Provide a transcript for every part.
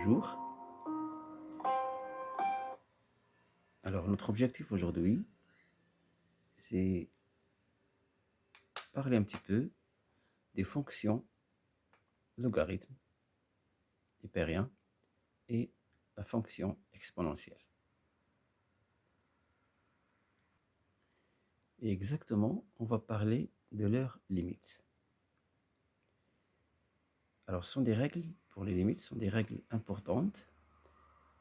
bonjour. Alors, notre objectif aujourd'hui, c'est parler un petit peu des fonctions logarithme, hypérien et la fonction exponentielle. Et exactement, on va parler de leurs limites. Alors, ce sont des règles, pour les limites, ce sont des règles importantes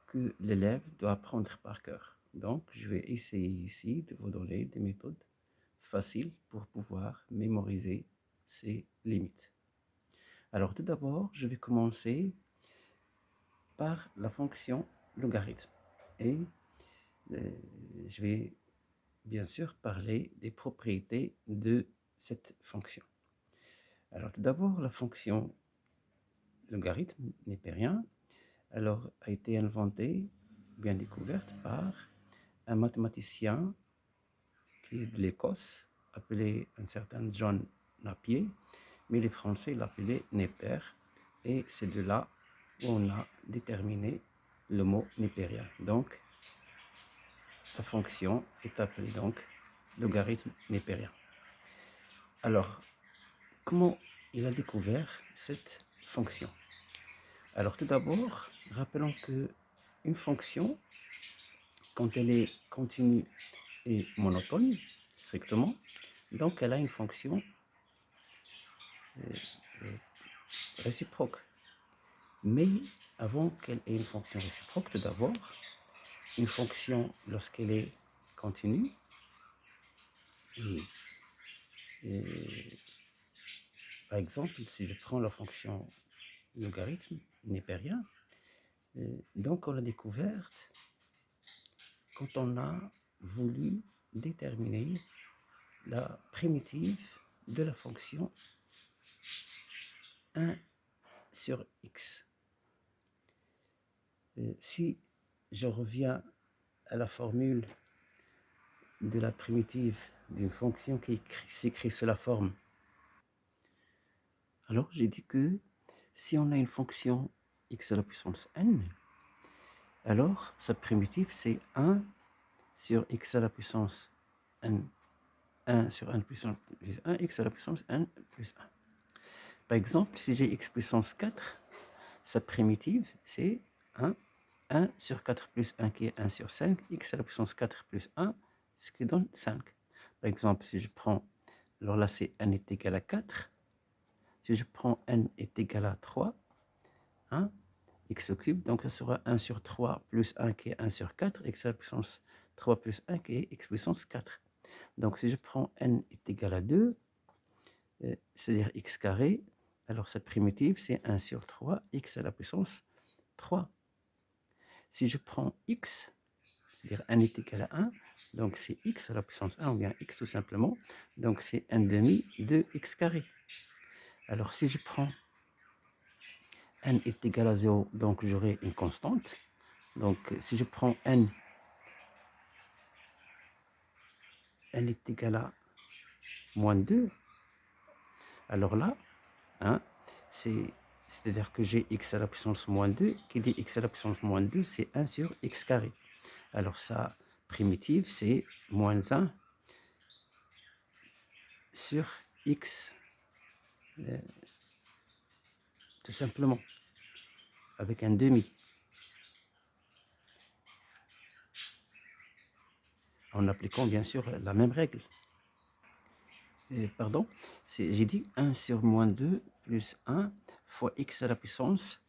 que l'élève doit apprendre par cœur. Donc, je vais essayer ici de vous donner des méthodes faciles pour pouvoir mémoriser ces limites. Alors, tout d'abord, je vais commencer par la fonction logarithme. Et je vais bien sûr parler des propriétés de cette fonction. Alors, tout d'abord, la fonction logarithme népérien a été inventée, bien découverte par un mathématicien qui est de l'Écosse, appelé un certain John Napier, mais les Français l'appelaient Népère, et c'est de là où on a déterminé le mot népérien. Donc, la fonction est appelée donc logarithme népérien. Alors, comment il a découvert cette fonction? Alors, tout d'abord, rappelons qu'une fonction, quand elle est continue et monotone, strictement, donc elle a une fonction réciproque. Mais avant qu'elle ait une fonction réciproque, tout d'abord, une fonction, lorsqu'elle est continue, et par exemple, si je prends la fonction logarithme népérien, donc on l'a découverte quand on a voulu déterminer la primitive de la fonction 1 sur x. Si je reviens à la formule de la primitive d'une fonction qui s'écrit sous la forme, alors j'ai dit que si on a une fonction x à la puissance n, alors sa primitive c'est 1 sur x à la puissance n, 1 sur n puissance plus 1, x à la puissance n plus 1. Par exemple, si j'ai x puissance 4, sa primitive c'est 1 sur 4 plus 1 qui est 1 sur 5, x à la puissance 4 plus 1, ce qui donne 5. Par exemple, si je prends, alors là c'est n est égal à 4, si je prends n est égal à 3, x au cube, donc ça sera 1 sur 3 plus 1 qui est 1 sur 4, x à la puissance 3 plus 1 qui est x puissance 4. Donc si je prends n est égal à 2, c'est-à-dire x carré, alors sa primitive c'est 1 sur 3, x à la puissance 3. Si je prends x, c'est-à-dire n est égal à 1, donc c'est x à la puissance 1, ou bien x tout simplement, donc c'est 1 demi de x carré. Alors si je prends n est égal à 0, donc j'aurai une constante. Donc si je prends n est égal à moins 2, alors là, c'est-à-dire que j'ai x à la puissance moins 2, qui dit x à la puissance moins 2, c'est 1 sur x carré. Alors sa primitive, c'est moins 1 sur x, tout simplement, avec un demi. En appliquant bien sûr la même règle. Pardon, j'ai dit 1 sur moins 2 plus 1 fois x à la puissance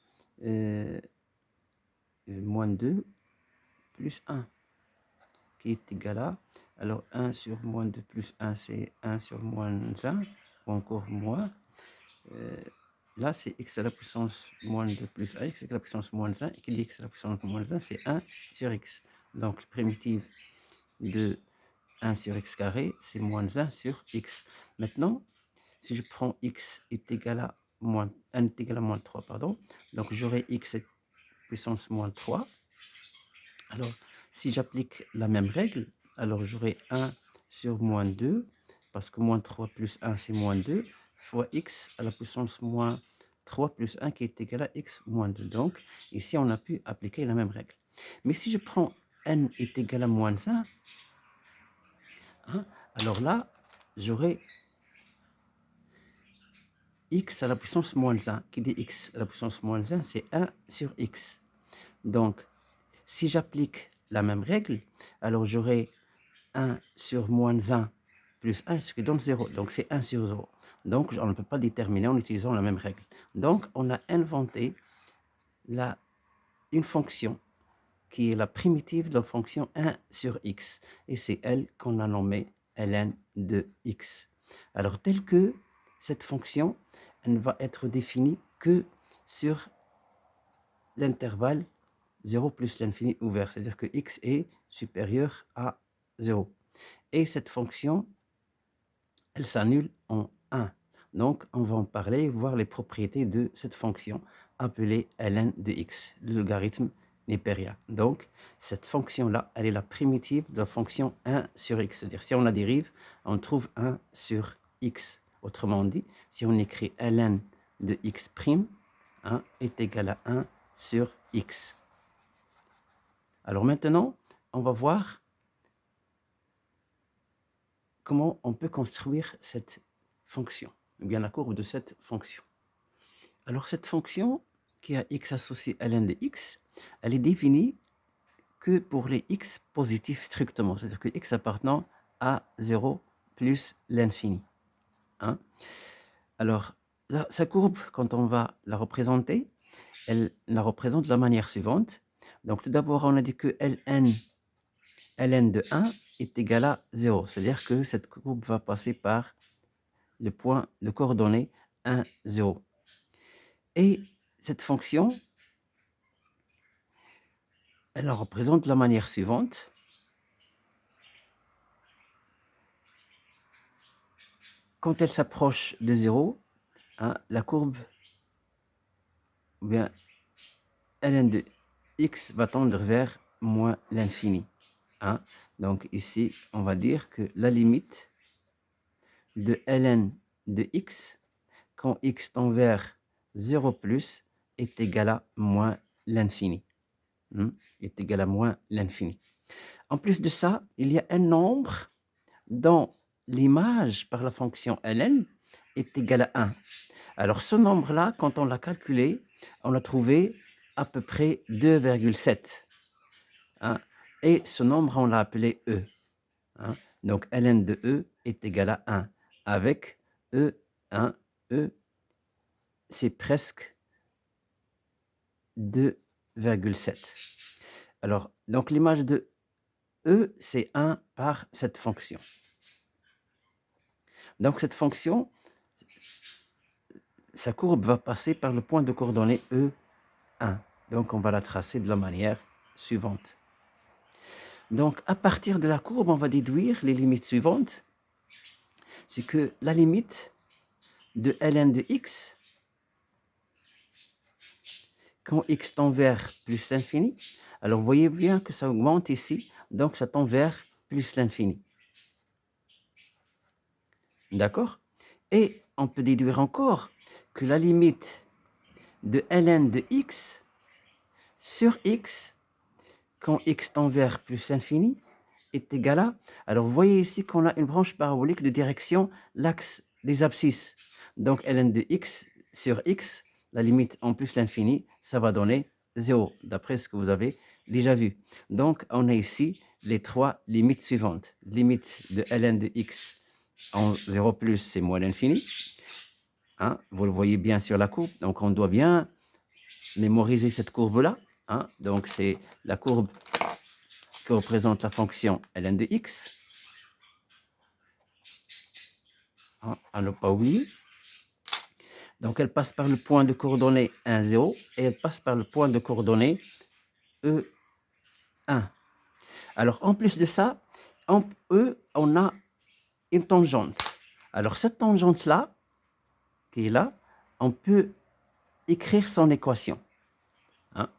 moins 2 plus 1, qui est égal à, alors 1 sur moins 2 plus 1, c'est 1 sur moins 1, ou encore moins. Là, c'est x à la puissance moins 2 plus 1, x à la puissance moins 1, et qui dit x à la puissance moins 1, c'est 1 sur x. Donc, la primitive de 1 sur x carré, c'est moins 1 sur x. Maintenant, si je prends x est égal à moins 1 est égal à moins 3, pardon, donc j'aurai x puissance moins 3. Alors, si j'applique la même règle, alors j'aurai 1 sur moins 2, parce que moins 3 plus 1, c'est moins 2, fois x à la puissance moins 3 plus 1 qui est égal à x moins 2. Donc, ici, on a pu appliquer la même règle. Mais si je prends n est égal à moins 1, hein, alors là, j'aurai x à la puissance moins 1. Qui dit x à la puissance moins 1, c'est 1 sur x. Donc, si j'applique la même règle, alors j'aurai 1 sur moins 1 plus 1, ce qui donne 0. Donc, c'est 1 sur 0. Donc, on ne peut pas déterminer en utilisant la même règle. Donc, on a inventé une fonction qui est la primitive de la fonction 1 sur x. Et c'est elle qu'on a nommée ln de x. Alors, telle que cette fonction, elle ne va être définie que sur l'intervalle 0 plus l'infini ouvert. C'est-à-dire que x est supérieur à 0. Et cette fonction, elle s'annule en 1. Donc, on va en parler, voir les propriétés de cette fonction appelée ln de x, le logarithme népérien. Donc, cette fonction-là, elle est la primitive de la fonction 1 sur x. C'est-à-dire, si on la dérive, on trouve 1 sur x. Autrement dit, si on écrit ln de x' hein, est égal à 1 sur x. Alors maintenant, on va voir comment on peut construire cette fonction, ou bien la courbe de cette fonction. Alors cette fonction qui a x associé à ln de x, elle est définie que pour les x positifs strictement, c'est-à-dire que x appartenant à 0 plus l'infini. Hein? Alors, là, sa courbe, quand on va la représenter, elle la représente de la manière suivante. Donc tout d'abord, on a dit que ln de 1 est égal à 0, c'est-à-dire que cette courbe va passer par le point de coordonnées 1, 0. Et cette fonction, elle la représente de la manière suivante. Quand elle s'approche de 0, hein, la courbe, ou bien ln de x va tendre vers moins l'infini. Hein. Donc ici, on va dire que la limite de ln de x, quand x tend vers 0 plus, est égale à moins l'infini. Est égal à moins l'infini. En plus de ça, il y a un nombre dont l'image par la fonction ln est égale à 1. Alors ce nombre-là, quand on l'a calculé, on l'a trouvé à peu près 2,7. Hein, et ce nombre, on l'a appelé E. Hein, donc ln de E est égal à 1. Avec E, 1, E, c'est presque 2,7. Alors, donc l'image de E, c'est 1 par cette fonction. Donc cette fonction, sa courbe va passer par le point de coordonnées E1. Donc on va la tracer de la manière suivante. Donc à partir de la courbe, on va déduire les limites suivantes. C'est que la limite de ln de x, quand x tend vers plus l'infini, alors vous voyez bien que ça augmente ici, donc ça tend vers plus l'infini. D'accord? Et on peut déduire encore que la limite de ln de x sur x, quand x tend vers plus l'infini, est égal à... Alors, vous voyez ici qu'on a une branche parabolique de direction l'axe des abscisses. Donc, ln de x sur x, la limite en plus l'infini, ça va donner 0, d'après ce que vous avez déjà vu. Donc, on a ici les trois limites suivantes. Limite de ln de x en 0 plus, c'est moins l'infini. Hein, vous le voyez bien sur la courbe. Donc, on doit bien mémoriser cette courbe-là. Hein, donc, c'est la courbe qui représente la fonction ln de x. Hein, à ne pas oublier. Donc, elle passe par le point de coordonnées 1, 0 et elle passe par le point de coordonnées E1. Alors, en plus de ça, en E, on a une tangente. Alors, cette tangente-là, qui est là, on peut écrire son équation. Hein?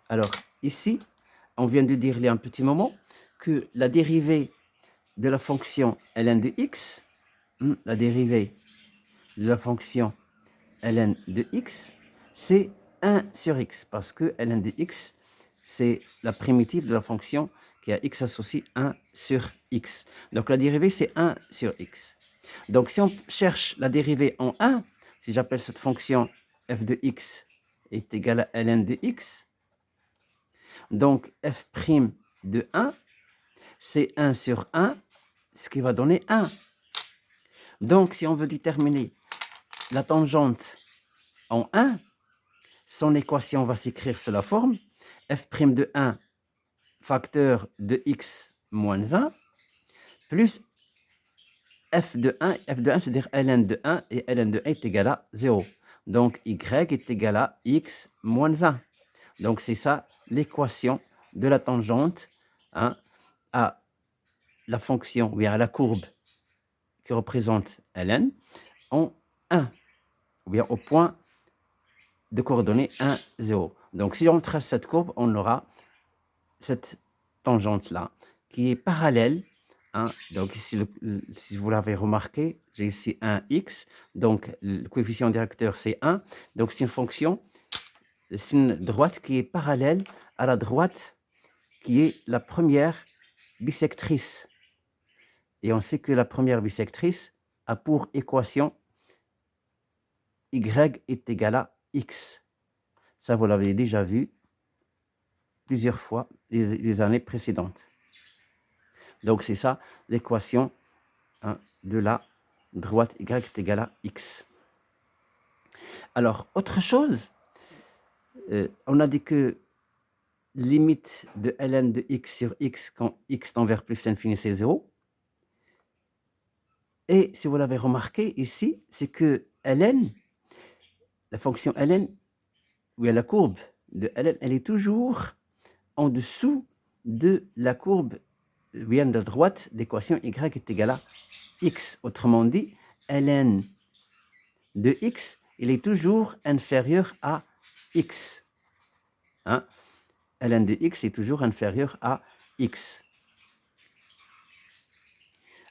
Alors, ici, on vient de dire il y a un petit moment que la dérivée de la fonction ln de x, la dérivée de la fonction ln de x, c'est 1 sur x, parce que ln de x, c'est la primitive de la fonction qui a x associé 1 sur x. Donc la dérivée, c'est 1 sur x. Donc si on cherche la dérivée en 1, si j'appelle cette fonction f de x est égale à ln de x, donc f' de 1, c'est 1 sur 1, ce qui va donner 1. Donc si on veut déterminer la tangente en 1, son équation va s'écrire sous la forme f' de 1 facteur de x moins 1 plus f de 1, c'est-à-dire ln de 1, et ln de 1 est égal à 0. Donc y est égal à x moins 1. Donc c'est ça l'équation de la tangente à la fonction, ou bien à la courbe qui représente ln en 1, ou bien au point de coordonnées 1, 0. Donc si on trace cette courbe, on aura cette tangente-là qui est parallèle. Donc ici, si vous l'avez remarqué, j'ai ici un x, donc le coefficient directeur c'est 1. Donc c'est une fonction, c'est une droite qui est parallèle à la droite qui est la première bisectrice. Et on sait que la première bisectrice a pour équation y est égal à x. Ça, vous l'avez déjà vu plusieurs fois les années précédentes. Donc c'est ça l'équation de la droite y est égale à x. Alors, autre chose, on a dit que limite de ln de x sur x quand x tend vers plus l'infini, c'est 0. Et si vous l'avez remarqué ici, c'est que ln, la fonction ln, ou la courbe de ln, elle est toujours en dessous de la courbe de la droite d'équation y est égal à x. Autrement dit, ln de x, il est toujours inférieur à x. Ln de x est toujours inférieur à x.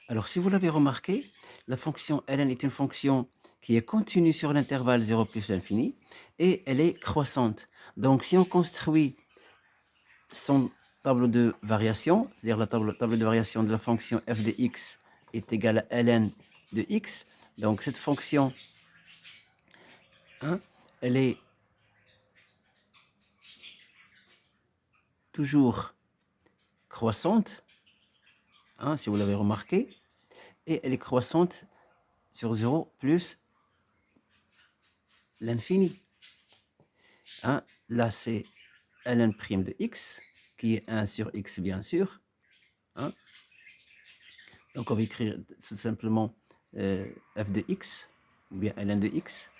Alors, si vous l'avez remarqué, la fonction ln est une fonction qui est continue sur l'intervalle 0 plus l'infini et elle est croissante. Donc, si on construit son tableau de variation, c'est-à-dire le tableau de variation de la fonction f de x est égal à ln de x, donc cette fonction, elle est toujours croissante, si vous l'avez remarqué, et elle est croissante sur 0 plus l'infini. Là, c'est ln' de x, qui est 1 sur x, bien sûr. Donc, on va écrire tout simplement f de x, ou bien ln de x.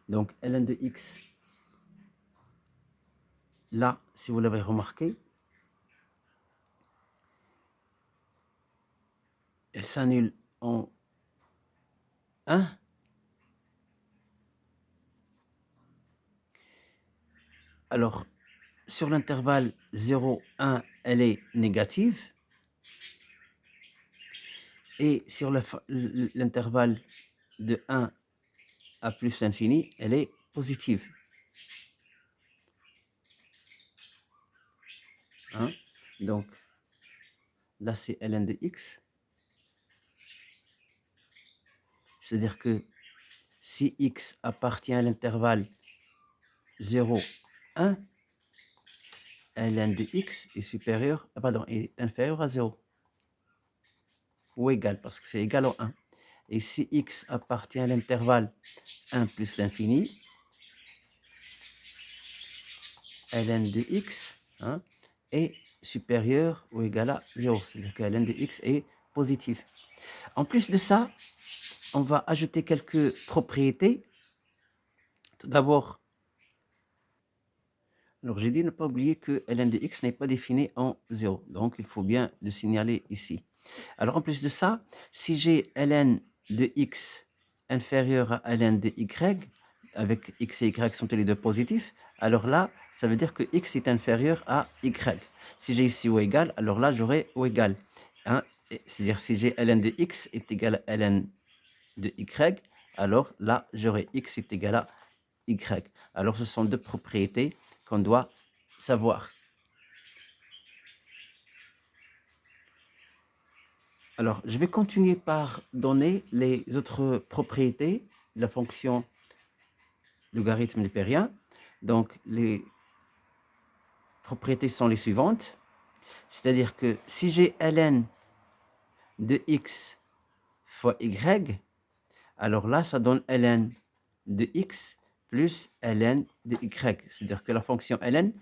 Donc, ln de x, là, si vous l'avez remarqué, elle s'annule en 1. Alors, sur l'intervalle 0, 1, elle est négative. Et sur l'intervalle de 1 à plus l'infini, elle est positive. Donc, là, c'est ln de x. C'est-à-dire que si x appartient à l'intervalle 0, 1, ln de x est supérieur, est inférieur à 0. Ou égal, parce que c'est égal au 1. Et si x appartient à l'intervalle 1 plus l'infini, ln de x est supérieur ou égal à 0. C'est-à-dire que ln de x est positif. En plus de ça, on va ajouter quelques propriétés. Tout d'abord, alors j'ai dit ne pas oublier que ln de x n'est pas défini en 0. Donc, il faut bien le signaler ici. Alors, en plus de ça, si j'ai ln de x inférieur à ln de y, avec x et y sont tous les deux positifs, alors là, ça veut dire que x est inférieur à y. Si j'ai ici o égal, alors là, j'aurai o égal. C'est-à-dire si j'ai ln de x est égal à ln de y, alors là, j'aurai x est égal à y. Alors, ce sont deux propriétés qu'on doit savoir. Alors, je vais continuer par donner les autres propriétés de la fonction logarithme népérien. Donc, les propriétés sont les suivantes. C'est-à-dire que si j'ai ln de x fois y, alors là, ça donne ln de x plus ln de y. C'est-à-dire que la fonction ln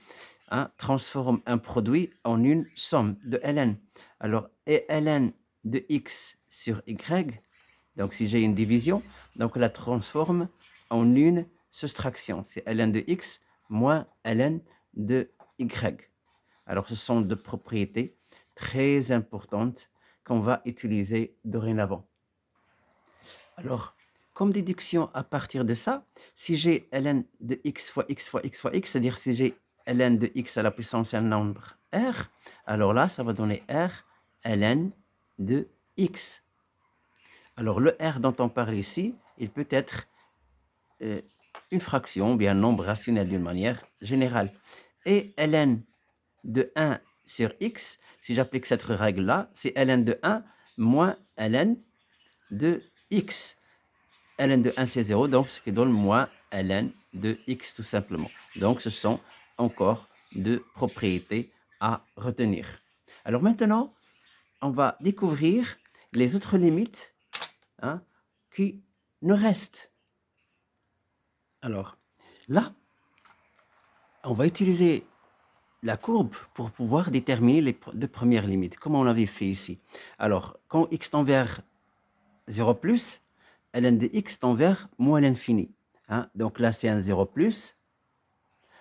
transforme un produit en une somme de ln. Alors, et ln de x sur y, donc si j'ai une division, donc la transforme en une soustraction. C'est ln de x moins ln de y. Alors, ce sont deux propriétés très importantes qu'on va utiliser dorénavant. Alors, comme déduction à partir de ça, si j'ai ln de x fois x fois x fois x, c'est-à-dire si j'ai ln de x à la puissance d'un nombre r, alors là, ça va donner r ln de x. Alors, le r dont on parle ici, il peut être une fraction, ou bien un nombre rationnel d'une manière générale. Et ln de 1 sur x, si j'applique cette règle-là, c'est ln de 1 moins ln de x. ln de 1, c'est 0, donc ce qui donne moins ln de x tout simplement. Donc, ce sont encore deux propriétés à retenir. Alors maintenant, on va découvrir les autres limites qui nous restent. Alors, là, on va utiliser la courbe pour pouvoir déterminer les deux premières limites, comme on l'avait fait ici. Alors, quand x tend vers 0 plus, ln de x tend vers moins l'infini. Donc là, c'est un 0 plus.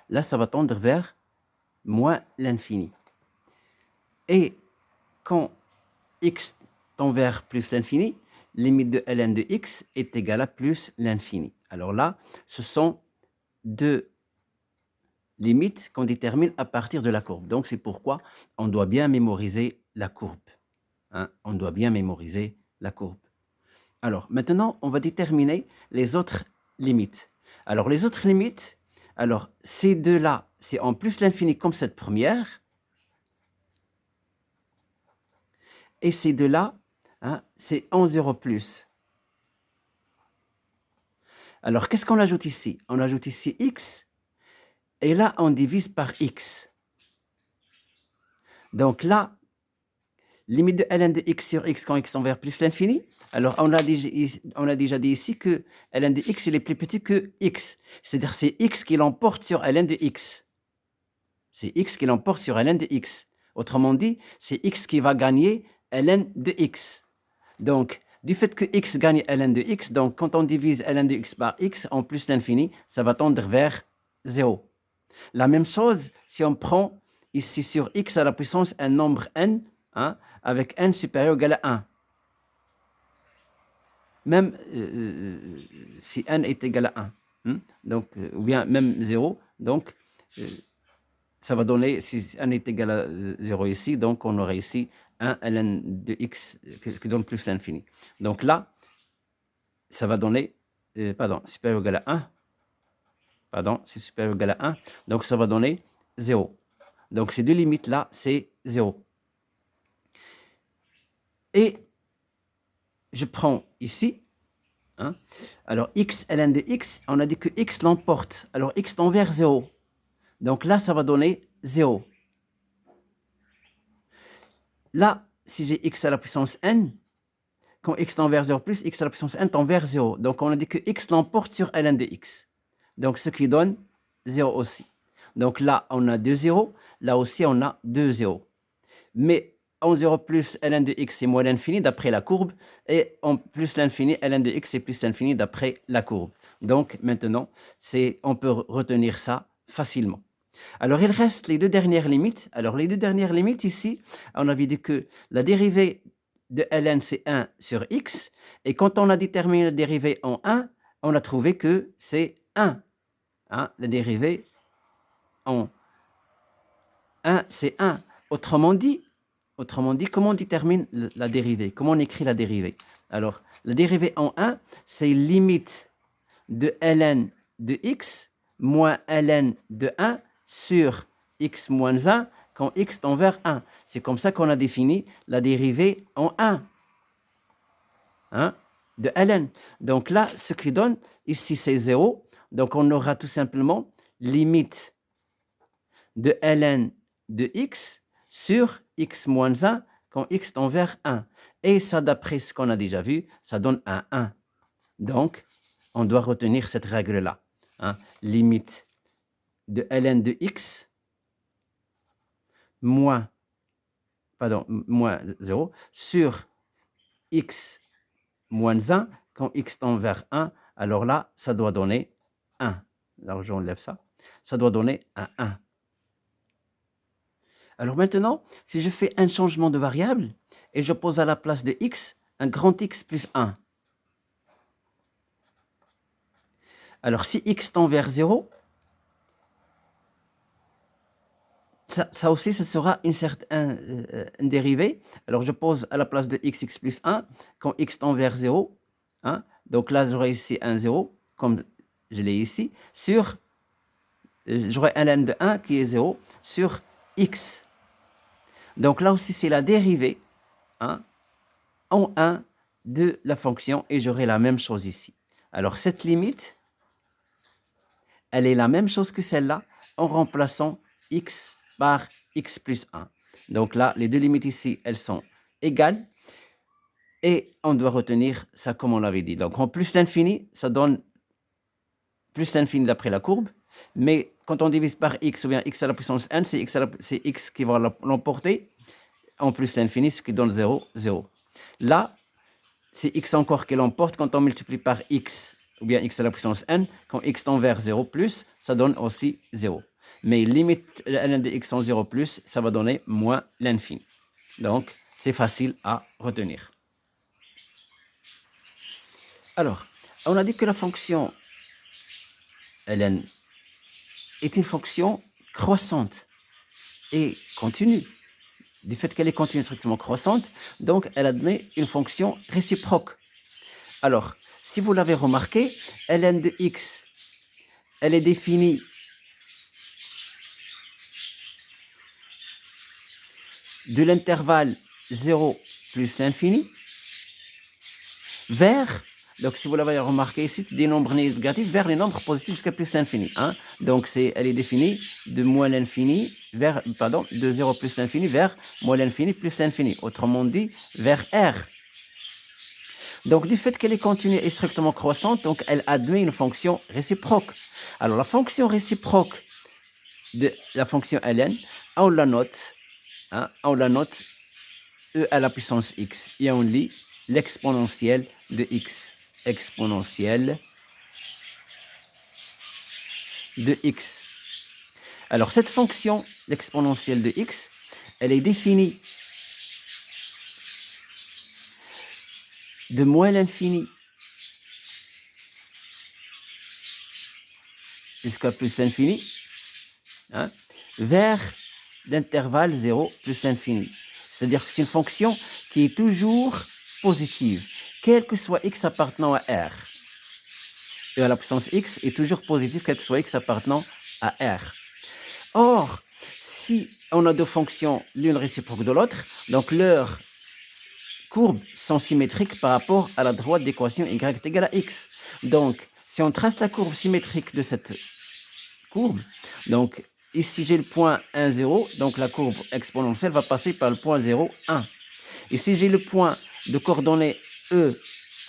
Là, ça va tendre vers moins l'infini. Et quand x tend vers plus l'infini, limite de ln de x est égale à plus l'infini. Alors là, ce sont deux limites qu'on détermine à partir de la courbe. Donc, c'est pourquoi on doit bien mémoriser la courbe. On doit bien mémoriser la courbe. Alors, maintenant, on va déterminer les autres limites. Alors, les autres limites, alors, ces deux-là, c'est en plus l'infini comme cette première. Et ces deux-là, c'est en 0 plus. Alors, qu'est-ce qu'on ajoute ici? On ajoute ici x, et là, on divise par x. Donc là, limite de ln de x sur x quand x tend vers plus l'infini. Alors, on a déjà dit ici que ln de x, il est plus petit que x. C'est-à-dire c'est x qui l'emporte sur ln de x. C'est x qui l'emporte sur ln de x. Autrement dit, c'est x qui va gagner ln de x. Donc, du fait que x gagne ln de x, donc quand on divise ln de x par x en plus l'infini, ça va tendre vers 0. La même chose si on prend ici sur x à la puissance un nombre n, avec n supérieur ou égal à 1. Même si n est égal à 1, donc, ou bien même 0, donc ça va donner, si n est égal à 0 ici, donc on aurait ici 1 ln de x qui donne plus l'infini. Donc là, ça va donner, supérieur ou égal à 1, c'est supérieur ou égal à 1, donc ça va donner 0. Donc ces deux limites-là, c'est 0. Et je prends ici, alors x ln de x, on a dit que x l'emporte, alors x tend vers 0. Donc là, ça va donner 0. Là, si j'ai x à la puissance n, quand x tend vers 0 plus, x à la puissance n tend vers 0. Donc on a dit que x l'emporte sur ln de x. Donc ce qui donne 0 aussi. Donc là, on a 2 0. Là aussi, on a 2 0. Mais en 0 plus ln de x c'est moins l'infini d'après la courbe. Et en plus l'infini, ln de x c'est plus l'infini d'après la courbe. Donc maintenant, on peut retenir ça facilement. Alors il reste les deux dernières limites. Alors les deux dernières limites ici, on avait dit que la dérivée de ln c'est 1 sur x. Et quand on a déterminé la dérivée en 1, on a trouvé que c'est 1. La dérivée en 1, c'est 1. Autrement dit, comment on détermine la dérivée? Comment on écrit la dérivée? Alors, la dérivée en 1, c'est limite de ln de x moins ln de 1 sur x moins 1 quand x tend vers 1. C'est comme ça qu'on a défini la dérivée en 1. Hein, de ln. Donc là, ce qui donne, ici c'est 0. Donc on aura tout simplement limite de ln de x sur x moins 1 quand x tend vers 1. Et ça, d'après ce qu'on a déjà vu, ça donne un 1. Donc, on doit retenir cette règle-là. Hein, limite de ln de x moins 0 sur x moins 1 quand x tend vers 1. Alors là, ça doit donner 1. Là, j'enlève ça. Ça doit donner un 1. Alors maintenant, si je fais un changement de variable et je pose à la place de x un grand X plus 1. Alors si x tend vers 0, ça aussi, ce sera une dérivée. Alors je pose à la place de x plus 1 quand x tend vers 0. Hein, donc là, j'aurai ici un 0, comme je l'ai ici, sur, j'aurai un ln de 1 qui est 0 sur x. Donc là aussi, c'est la dérivée, hein, en 1 de la fonction et j'aurai la même chose ici. Alors cette limite, elle est la même chose que celle-là en remplaçant x par x plus 1. Donc là, les deux limites ici, elles sont égales et on doit retenir ça comme on l'avait dit. Donc en plus l'infini, ça donne plus l'infini d'après la courbe, mais quand on divise par x ou bien x à la puissance n, c'est x qui va l'emporter en plus l'infini, ce qui donne 0, 0. Là, c'est x encore qui l'emporte quand on multiplie par x ou bien x à la puissance n, quand x tend vers 0 plus, ça donne aussi 0. Mais limite ln de x en 0 plus, ça va donner moins l'infini. Donc, c'est facile à retenir. Alors, on a dit que la fonction ln est une fonction croissante et continue. Du fait qu'elle est continue strictement croissante, donc elle admet une fonction réciproque. Alors, si vous l'avez remarqué, ln de x, elle est définie de l'intervalle 0 plus l'infini vers, donc si vous l'avez remarqué ici, des nombres négatifs vers les nombres positifs jusqu'à plus l'infini. Hein? Donc elle est définie de moins l'infini vers, de 0 plus l'infini vers moins l'infini plus l'infini. Autrement dit, vers R. Donc, du fait qu'elle est continue et strictement croissante, donc elle admet une fonction réciproque. Alors, la fonction réciproque de la fonction ln, on la note, hein, e à la puissance x, et on lit l'exponentielle de x, exponentielle de x. Alors, cette fonction, l'exponentielle de x, elle est définie de moins l'infini jusqu'à plus l'infini, hein, vers l'intervalle 0 plus l'infini. C'est-à-dire que c'est une fonction qui est toujours positive, quel que soit x appartenant à R. Et à la puissance x est toujours positive, quel que soit x appartenant à R. Or, si on a deux fonctions, l'une réciproque de l'autre, donc leurs courbes sont symétriques par rapport à la droite d'équation y est égale à x. Donc, si on trace la courbe symétrique de cette courbe, donc ici j'ai le point 1, 0, donc la courbe exponentielle va passer par le point 0, 1. Ici j'ai le point de coordonnées E,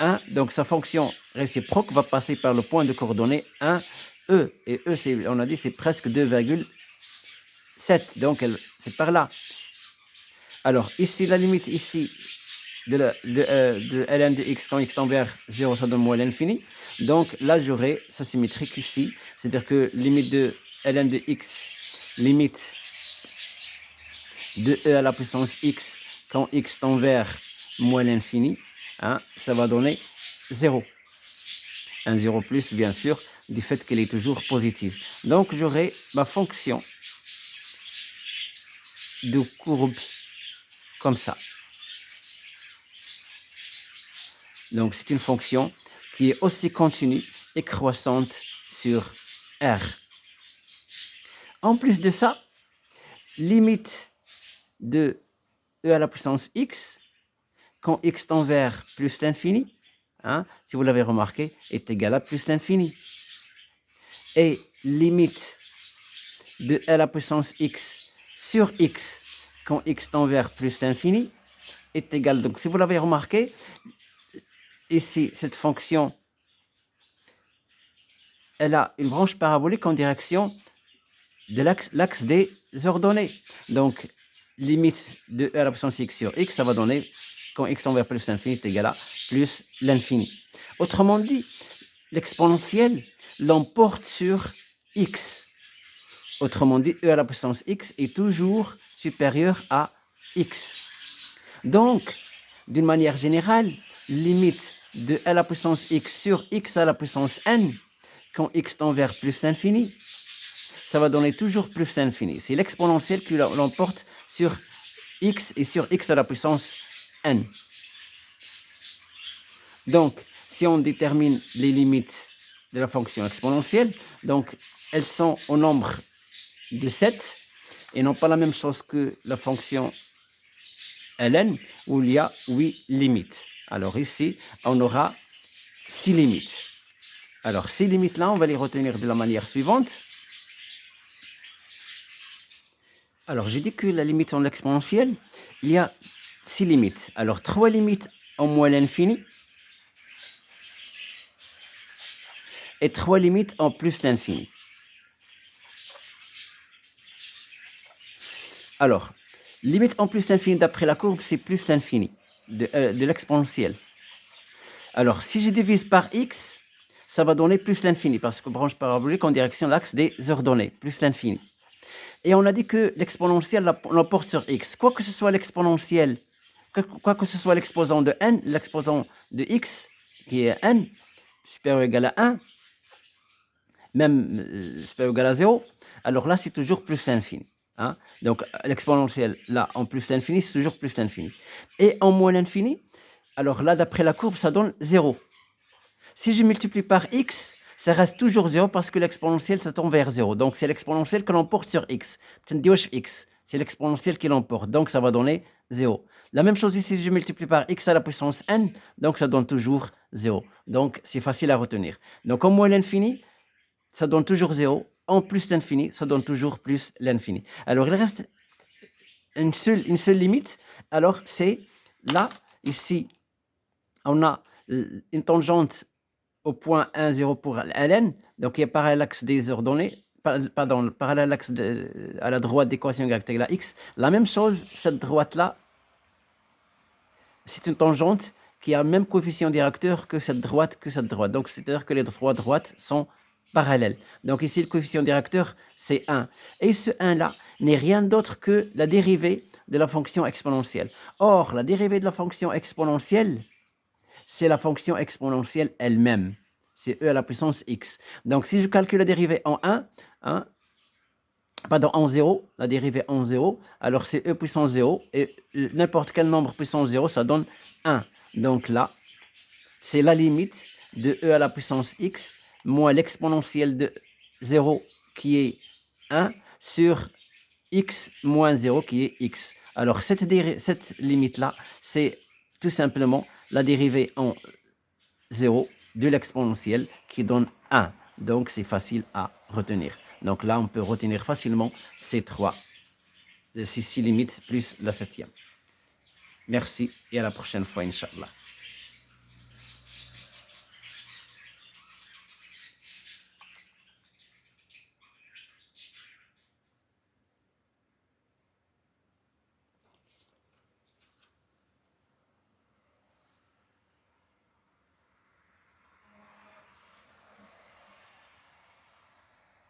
1, donc sa fonction réciproque va passer par le point de coordonnées 1, E. Et E, on a dit, c'est presque 2,7, donc c'est par là. Alors ici, la limite ici de ln de x quand x tend vers 0, ça donne moins l'infini. Donc là, j'aurai sa symétrique ici, c'est-à-dire que limite de ln de x, limite de e à la puissance x quand x tend vers moins l'infini, hein, ça va donner 0. Un 0 plus, bien sûr, du fait qu'elle est toujours positive. Donc, j'aurai ma fonction de courbe comme ça. Donc, c'est une fonction qui est aussi continue et croissante sur R. En plus de ça, limite de e à la puissance x, quand x tend vers plus l'infini, hein, si vous l'avez remarqué, est égal à plus l'infini. Et limite de e à la puissance x sur x, quand x tend vers plus l'infini, est égal. Donc, si vous l'avez remarqué, ici, cette fonction, elle a une branche parabolique en direction de l'axe des ordonnées. Donc, limite de e à la puissance x sur x, ça va donner, quand x tend vers plus l'infini, est égal à plus l'infini. Autrement dit, l'exponentielle l'emporte sur x. Autrement dit, e à la puissance x est toujours supérieur à x. Donc, d'une manière générale, limite de e à la puissance x sur x à la puissance n, quand x tend vers plus l'infini, ça va donner toujours plus l'infini. C'est l'exponentielle qui l'emporte sur x et sur x à la puissance n. Donc, si on détermine les limites de la fonction exponentielle, donc elles sont au nombre de 7 et non pas la même chose que la fonction ln où il y a 8 limites. Alors ici, on aura 6 limites. Alors ces limites-là, on va les retenir de la manière suivante. Alors j'ai dit que la limite en exponentielle, il y a 6 limites. Alors 3 limites en moins l'infini et 3 limites en plus l'infini. Alors, limite en plus l'infini d'après la courbe, c'est plus l'infini de l'exponentielle. Alors, si je divise par x, ça va donner plus l'infini, parce que branche parabolique en direction de l'axe des ordonnées, plus l'infini. Et on a dit que l'exponentielle l'emporte sur x. Quoi que ce soit l'exponentielle, quoi que ce soit l'exposant de n, l'exposant de x, qui est n, supérieur ou égal à 1, même supérieur ou égal à 0, alors là, c'est toujours plus l'infini. Hein? Donc, l'exponentielle, là, en plus l'infini, c'est toujours plus l'infini. Et en moins l'infini, alors là, d'après la courbe, ça donne 0. Si je multiplie par x, ça reste toujours 0 parce que l'exponentielle, ça tend vers 0. Donc, c'est l'exponentielle que l'emporte sur x. C'est l'exponentielle qui l'emporte. Donc, ça va donner 0. La même chose ici, si je multiplie par x à la puissance n, donc ça donne toujours 0. Donc, c'est facile à retenir. Donc, en moins l'infini, ça donne toujours 0. En plus l'infini, ça donne toujours plus l'infini. Alors, il reste une seule limite. Alors, c'est là, ici, on a une tangente au point 1, 0 pour ln, donc il est parallèle à l'axe des ordonnées, pardon, parallèle à l'axe à la droite d'équation y égale à x. La même chose, cette droite-là, c'est une tangente qui a le même coefficient directeur que cette droite, Donc, c'est-à-dire que les trois droites sont parallèles. Donc, ici, le coefficient directeur, c'est 1. Et ce 1-là n'est rien d'autre que la dérivée de la fonction exponentielle. Or, la dérivée de la fonction exponentielle, c'est la fonction exponentielle elle-même. C'est e à la puissance x. Donc, si je calcule la dérivée en 1, en 0, la dérivée en 0, alors c'est e puissance 0, et n'importe quel nombre puissance 0, ça donne 1. Donc là, c'est la limite de e à la puissance x moins l'exponentielle de 0 qui est 1 sur x moins 0 qui est x. Alors cette limite-là, c'est tout simplement la dérivée en 0 de l'exponentielle qui donne 1. Donc c'est facile à retenir. Donc là, on peut retenir facilement ces 6 limites plus la 7e. Merci et à la prochaine fois, Inch'Allah.